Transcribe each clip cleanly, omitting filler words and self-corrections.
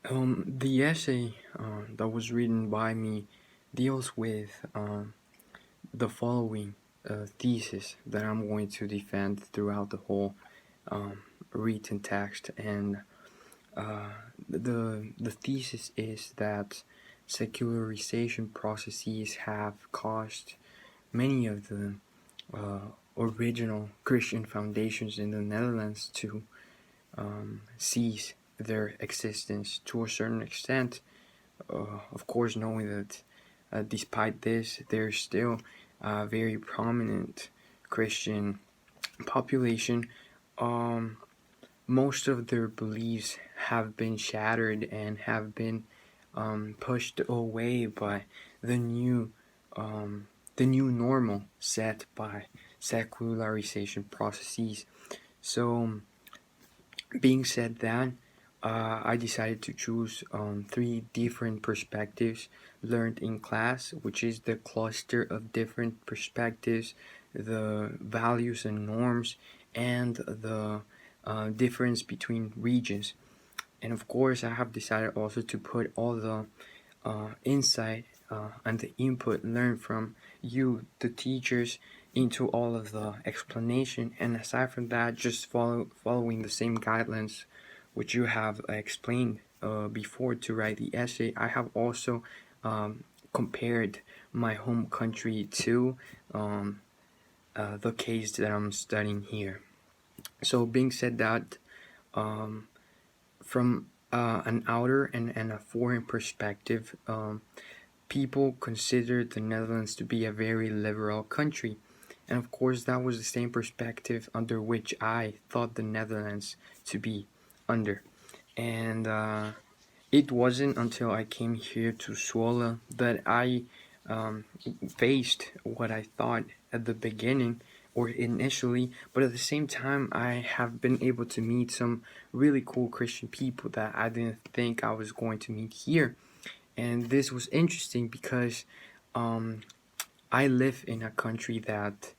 The essay that was written by me deals with the following thesis that I'm going to defend throughout the whole written text, and uh, the thesis is that secularization processes have caused many of the original Christian foundations in the Netherlands to cease their existence to a certain extent. Of course, knowing that despite this, there's still a very prominent Christian population. Um, Most of their beliefs have been shattered and have been pushed away by the new um, the new normal set by secularization processes. So, being said that, I decided to choose three different perspectives learned in class, which is the cluster of different perspectives, the values and norms, and the difference between regions. And of course, I have decided also to put all the insight and the input learned from you, the teachers, into all of the explanation. And aside from that, just following the same guidelines which you have explained before to write the essay. I have also compared my home country to the case that I'm studying here. So, being said that, um, from an outer and a foreign perspective, people considered the Netherlands to be a very liberal country. And of course, that was the same perspective under which I thought the Netherlands to be under. And it wasn't until I came here to Zwolle that I um, faced what I thought at the beginning or initially, but at the same time, I have been able to meet some really cool Christian people that I didn't think I was going to meet here. And this was interesting because um, I live in a country that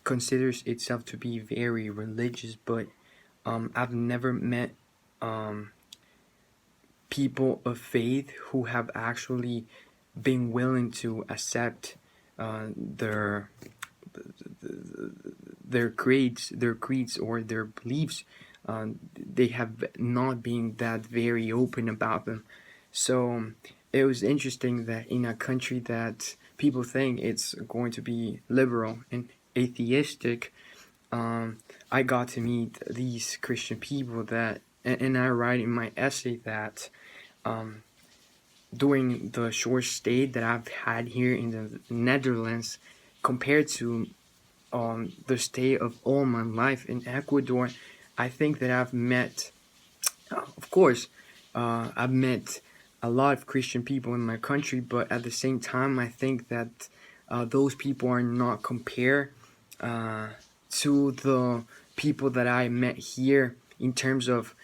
considers itself to be very religious, but I've never met um, people of faith who have actually been willing to accept their creeds or their beliefs. They have not been that very open about them. So it was interesting that in a country that people think it's going to be liberal and atheistic, I got to meet these Christian people that, and I write in my essay that um, during the short stay that I've had here in the Netherlands, compared to the stay of all my life in Ecuador, I think that I've met, of course, I've met a lot of Christian people in my country, but at the same time, I think that those people are not compared uh, to the people that I met here in terms of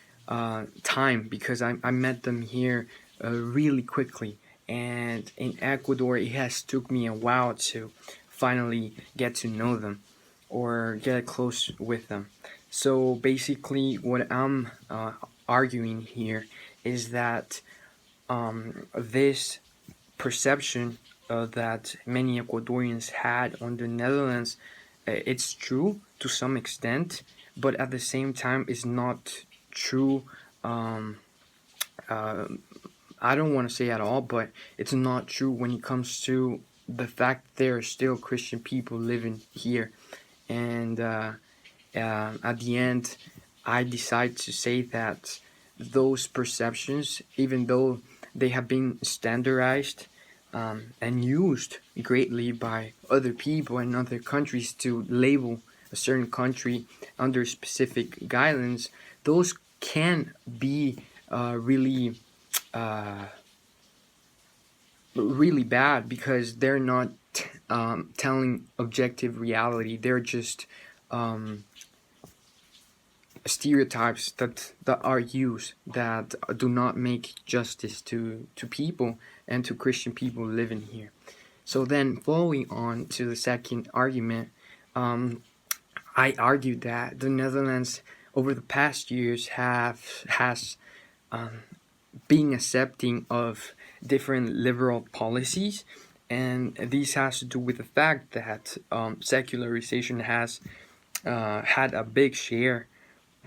time, because I met them here really quickly. And in Ecuador, it has took me a while to finally get to know them or get close with them. So basically, what I'm arguing here is that this perception that many Ecuadorians had on the Netherlands, it's true to some extent, but at the same time, it's not true. Um, uh, I don't want to say at all, but it's not true when it comes to the fact that there are still Christian people living here. And at the end, I decide to say that those perceptions, even though they have been standardized and used greatly by other people and other countries to label a certain country under specific guidelines, those can be really uh, really bad because they're not telling objective reality. They're just um, stereotypes that are used that do not make justice to people and to Christian people living here. So then, following on to the second argument, um, I argued that the Netherlands over the past years has been accepting of different liberal policies, and this has to do with the fact that secularization has had a big share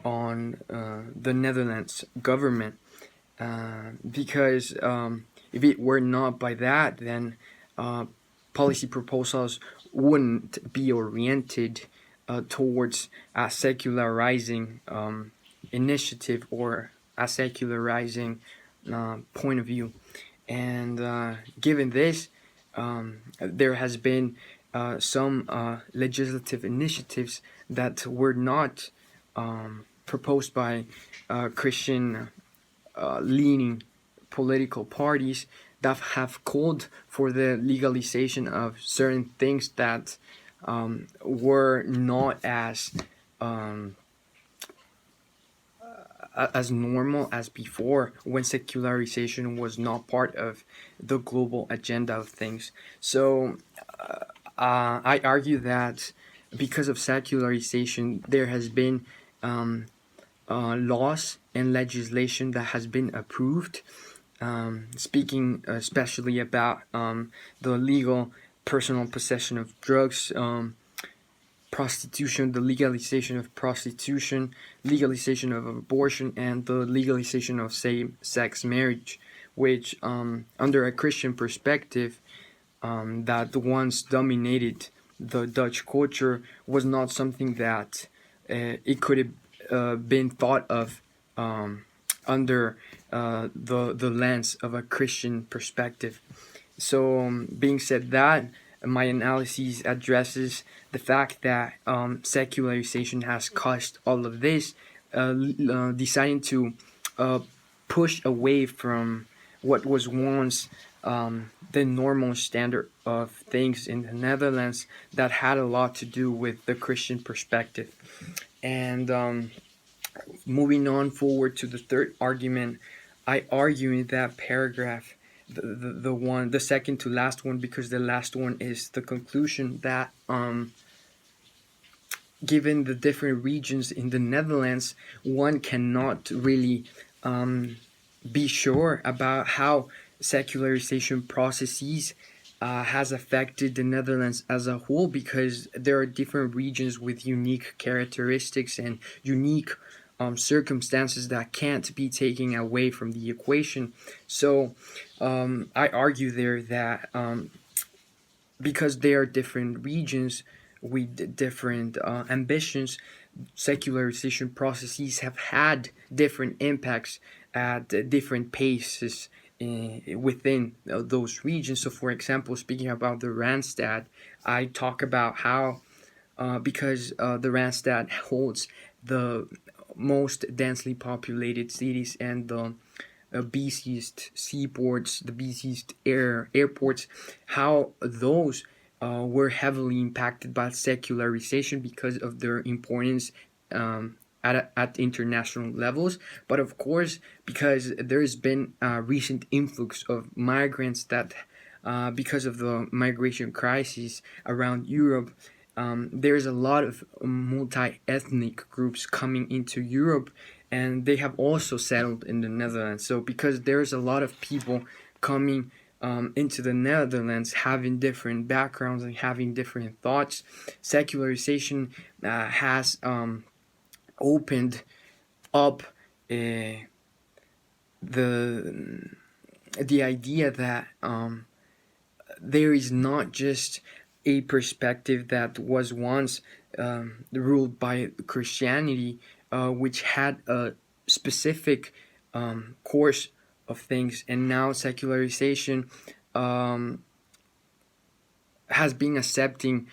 on the Netherlands government, because if it were not by that, then policy proposals wouldn't be oriented towards a secularizing initiative or a secularizing point of view. And given this, there has been some legislative initiatives that were not proposed by Christian leaning political parties that have called for the legalization of certain things that were not as normal as before, when secularization was not part of the global agenda of things. So I argue that because of secularization, there has been laws and legislation that has been approved, speaking especially about the legal personal possession of drugs, prostitution, the legalization of prostitution, legalization of abortion, and the legalization of same-sex marriage, which under a Christian perspective, that once dominated the Dutch culture, was not something that it could have been thought of under the lens of a Christian perspective. So, being said that, my analysis addresses the fact that secularization has caused all of this, deciding to push away from what was once the normal standard of things in the Netherlands, that had a lot to do with the Christian perspective. And moving on forward to the third argument, I argue in that paragraph, the second to last one, because the last one is the conclusion, that given the different regions in the Netherlands, one cannot really be sure about how secularization processes has affected the Netherlands as a whole, because there are different regions with unique characteristics and unique circumstances that can't be taken away from the equation. So I argue there that because they are different regions with different ambitions, secularization processes have had different impacts at different paces within those regions. So, for example, speaking about the Randstad, I talk about how because the Randstad holds the most densely populated cities and the busiest seaports, the busiest airports, how those were heavily impacted by secularization because of their importance at international levels. But of course, because there's been a recent influx of migrants that because of the migration crisis around Europe, there's a lot of multi-ethnic groups coming into Europe, and they have also settled in the Netherlands. So because there's a lot of people coming into the Netherlands, having different backgrounds and having different thoughts, secularization has opened up the idea that there is not just a perspective that was once ruled by Christianity, which had a specific course of things, and now secularization has been accepting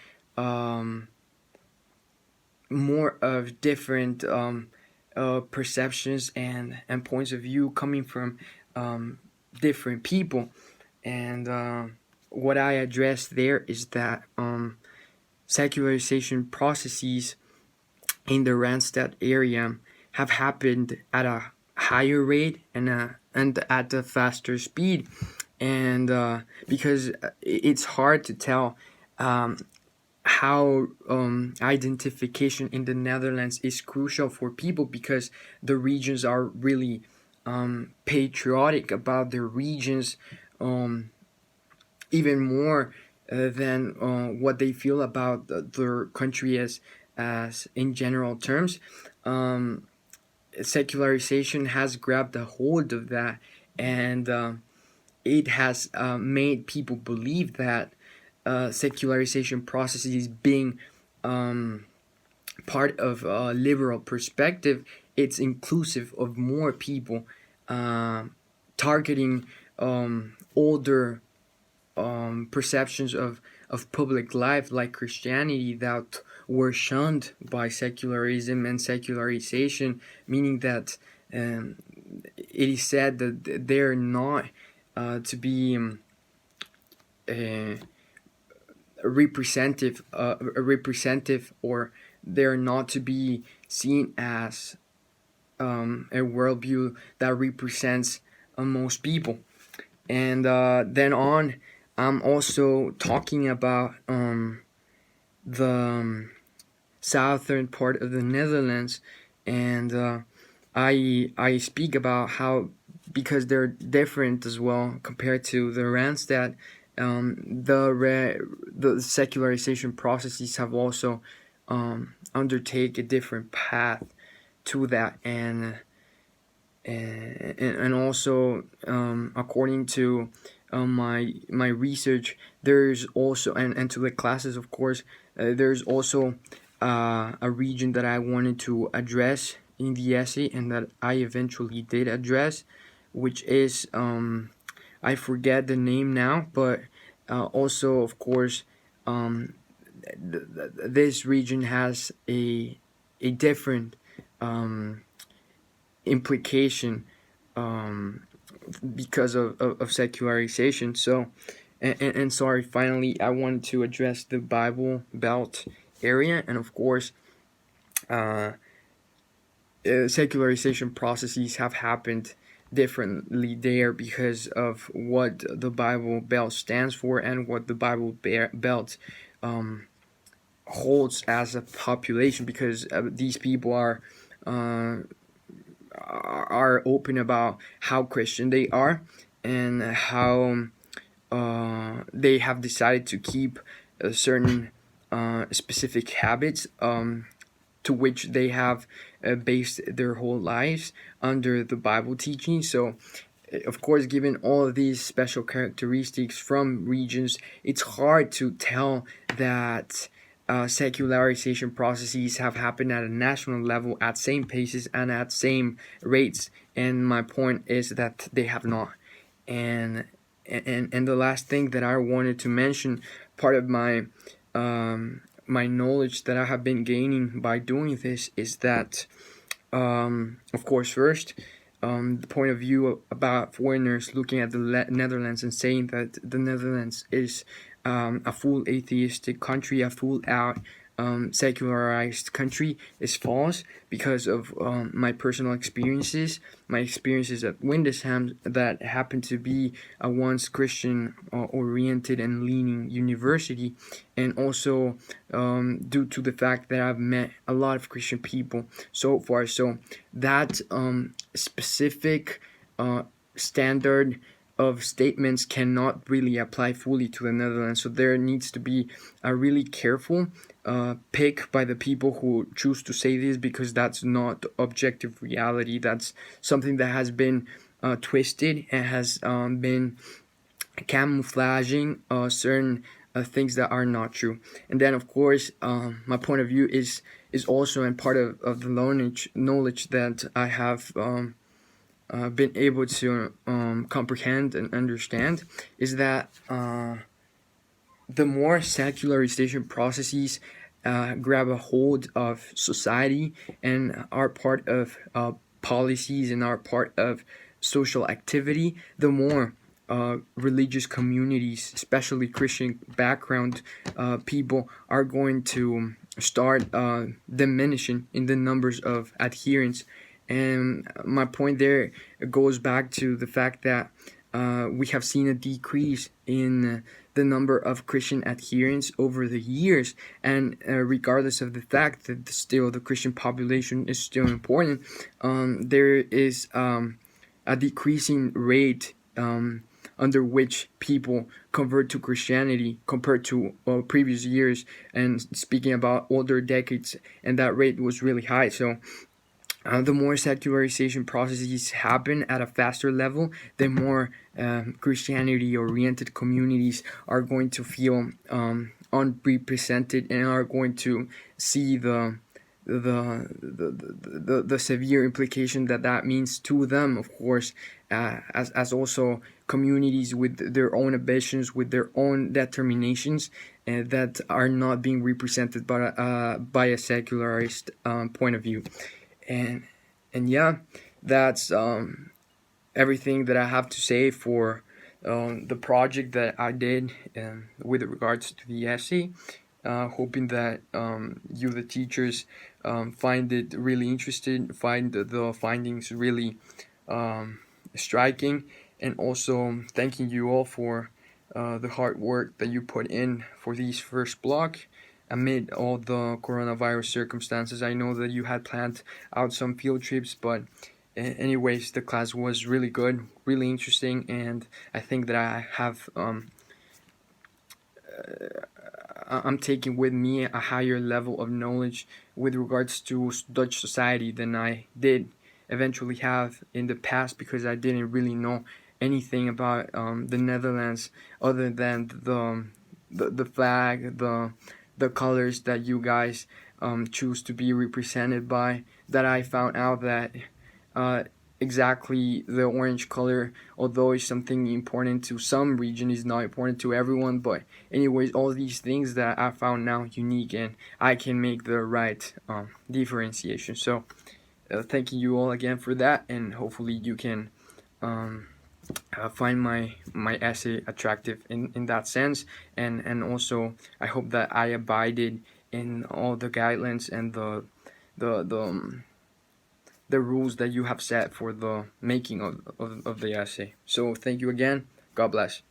more of different perceptions and points of view coming from different people. And what I address there is that secularization processes in the Randstad area have happened at a higher rate and at a faster speed, and because it's hard to tell how identification in the Netherlands is crucial for people, because the regions are really patriotic about their regions, even more than what they feel about their country as in general terms. Secularization has grabbed a hold of that, and it has made people believe that secularization processes being part of a liberal perspective, it's inclusive of more people, targeting older perceptions of public life like Christianity that were shunned by secularism and secularization, meaning that it is said that they're not to be representative, or they're not to be seen as a worldview that represents most people. And then on, I'm also talking about the southern part of the Netherlands, and I speak about how, because they're different as well compared to the Randstad, the secularization processes have also undertake a different path to that, and also according to my research, there's also, and to the classes, of course, there's also a region that I wanted to address in the essay, and that I eventually did address, which is I forget the name now, but also, of course, this region has a different implication because of secularization. So, and sorry, finally, I wanted to address the Bible Belt area, and of course, secularization processes have happened differently there because of what the Bible Belt stands for and what the Bible Belt holds as a population, because these people are open about how Christian they are, and how they have decided to keep certain specific habits to which they have based their whole lives under the Bible teaching. So, of course, given all of these special characteristics from regions, it's hard to tell that secularization processes have happened at a national level at same paces and at same rates. And my point is that they have not. And the last thing that I wanted to mention, part of my my knowledge that I have been gaining by doing this, is that of course, first, the point of view about foreigners looking at the Netherlands and saying that the Netherlands is a full atheistic country, a full out secularized country, is false, because of my personal experiences, my experiences at Windesheim, that happened to be a once Christian oriented and leaning university, and also due to the fact that I've met a lot of Christian people so far. So that specific standard of statements cannot really apply fully to the Netherlands. So there needs to be a really careful pick by the people who choose to say this, because that's not objective reality. That's something that has been twisted and has been camouflaging certain things that are not true. And then, of course, my point of view is also, and part of the knowledge that I have been able to comprehend and understand, is that the more secularization processes grab a hold of society and are part of policies and are part of social activity, the more religious communities, especially Christian background people, are going to start diminishing in the numbers of adherents. And my point there goes back to the fact that we have seen a decrease in the number of Christian adherents over the years, and regardless of the fact that still the Christian population is still important, there is a decreasing rate under which people convert to Christianity compared to previous years, and speaking about older decades, and that rate was really high. So the more secularization processes happen at a faster level, the more Christianity-oriented communities are going to feel unrepresented and are going to see the severe implication that means to them, of course, as also communities with their own ambitions, with their own determinations, that are not being represented by a secularized point of view. And yeah, that's everything that I have to say for the project that I did with regards to the essay. Hoping that you, the teachers, find it really interesting, find the findings really striking, and also thanking you all for the hard work that you put in for these first block. Amid all the coronavirus circumstances, I know that you had planned out some field trips, but anyways, the class was really good, really interesting, and I think that I'm taking with me a higher level of knowledge with regards to Dutch society than I did eventually have in the past, because I didn't really know anything about the Netherlands other than the flag, the colors that you guys choose to be represented by. That I found out that exactly the orange color, although it's something important to some region, is not important to everyone. But anyways, all these things that I found now unique, and I can make the right differentiation. So thanking you all again for that, and hopefully you can find my essay attractive in that sense, and also I hope that I abided in all the guidelines and the the rules that you have set for the making of the essay. So thank you again. God bless.